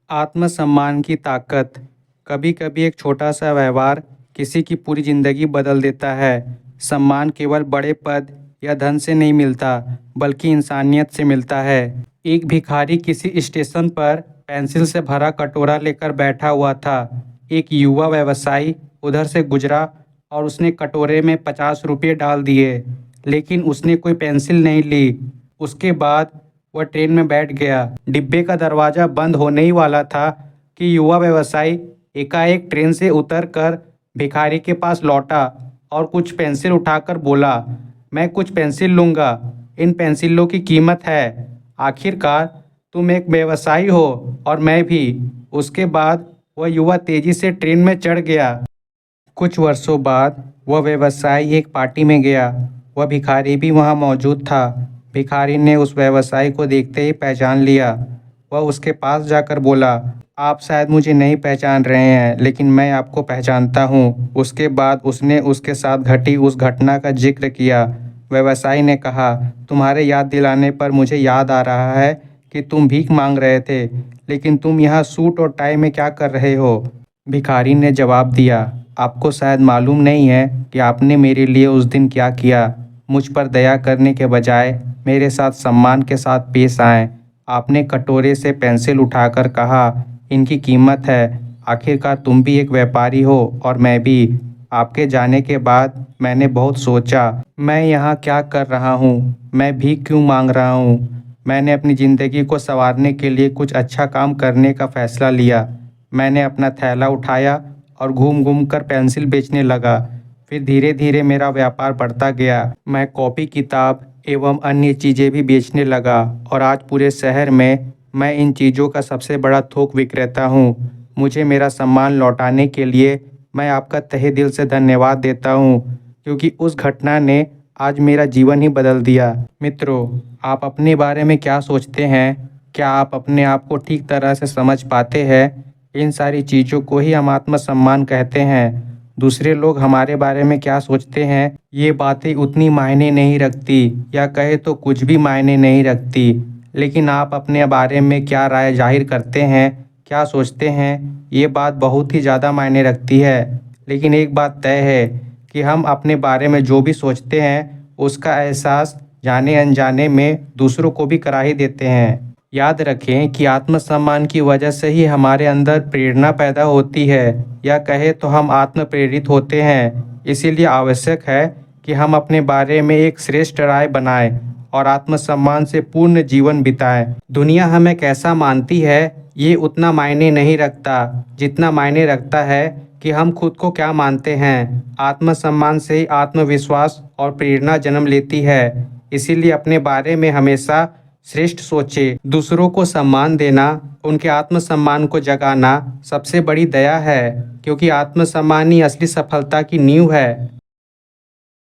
आत्मसम्मान की ताकत। कभी कभी एक छोटा सा व्यवहार किसी की पूरी जिंदगी बदल देता है। सम्मान केवल बड़े पद या धन से नहीं मिलता, बल्कि इंसानियत से मिलता है। एक भिखारी किसी स्टेशन पर पेंसिल से भरा कटोरा लेकर बैठा हुआ था। एक युवा व्यवसायी उधर से गुजरा और उसने कटोरे में 50 रुपये डाल दिए, लेकिन उसने कोई पेंसिल नहीं ली। उसके बाद वह ट्रेन में बैठ गया। डिब्बे का दरवाज़ा बंद होने ही वाला था कि युवा व्यवसायी एकाएक ट्रेन से उतरकर भिखारी के पास लौटा और कुछ पेंसिल उठाकर बोला, मैं कुछ पेंसिल लूँगा, इन पेंसिलों की कीमत है। आखिरकार तुम एक व्यवसायी हो और मैं भी। उसके बाद वह युवा तेजी से ट्रेन में चढ़ गया। कुछ वर्षों बाद वह व्यवसायी एक पार्टी में गया। वह भिखारी भी वहाँ मौजूद था। भिखारी ने उस व्यवसायी को देखते ही पहचान लिया। वह उसके पास जाकर बोला, आप शायद मुझे नहीं पहचान रहे हैं, लेकिन मैं आपको पहचानता हूँ। उसके बाद उसने उसके साथ घटी उस घटना का जिक्र किया। व्यवसायी ने कहा, तुम्हारे याद दिलाने पर मुझे याद आ रहा है कि तुम भीख मांग रहे थे, लेकिन तुम यहाँ सूट और टाई में क्या कर रहे हो? भिखारी ने जवाब दिया, आपको शायद मालूम नहीं है कि आपने मेरे लिए उस दिन क्या किया। मुझ पर दया करने के बजाय मेरे साथ सम्मान के साथ पेश आए। आपने कटोरे से पेंसिल उठाकर कहा, इनकी कीमत है। आखिरकार तुम भी एक व्यापारी हो और मैं भी। आपके जाने के बाद मैंने बहुत सोचा, मैं यहाँ क्या कर रहा हूँ, मैं भीख क्यों मांग रहा हूँ। मैंने अपनी ज़िंदगी को संवारने के लिए कुछ अच्छा काम करने का फ़ैसला लिया। मैंने अपना थैला उठाया और घूम घूम कर पेंसिल बेचने लगा। फिर धीरे धीरे मेरा व्यापार बढ़ता गया। मैं कॉपी किताब एवं अन्य चीज़ें भी बेचने लगा और आज पूरे शहर में मैं इन चीज़ों का सबसे बड़ा थोक विक्रेता हूँ। मुझे मेरा सम्मान लौटाने के लिए मैं आपका तहे दिल से धन्यवाद देता हूँ, क्योंकि उस घटना ने आज मेरा जीवन ही बदल दिया। मित्रों, आप अपने बारे में क्या सोचते हैं? क्या आप अपने आप को ठीक तरह से समझ पाते हैं? इन सारी चीज़ों को ही हम आत्मसम्मान कहते हैं। दूसरे लोग हमारे बारे में क्या सोचते हैं, ये बातें उतनी मायने नहीं रखती, या कहे तो कुछ भी मायने नहीं रखती। लेकिन आप अपने बारे में क्या राय जाहिर करते हैं, क्या सोचते हैं, ये बात बहुत ही ज़्यादा मायने रखती है। लेकिन एक बात तय है कि हम अपने बारे में जो भी सोचते हैं, उसका एहसास जाने अनजाने में दूसरों को भी करा ही देते हैं। याद रखें कि आत्मसम्मान की वजह से ही हमारे अंदर प्रेरणा पैदा होती है, या कहे तो हम आत्म प्रेरित होते हैं। इसीलिए आवश्यक है कि हम अपने बारे में एक श्रेष्ठ राय बनाएं और आत्मसम्मान से पूर्ण जीवन बिताएं। दुनिया हमें कैसा मानती है, ये उतना मायने नहीं रखता जितना मायने रखता है कि हम खुद को क्या मानते हैं। आत्मसम्मान से ही आत्मविश्वास और प्रेरणा जन्म लेती है। इसीलिए अपने बारे में हमेशा श्रेष्ठ सोचे। दूसरों को सम्मान देना, उनके आत्मसम्मान को जगाना सबसे बड़ी दया है, क्योंकि आत्मसम्मान ही असली सफलता की नींव है।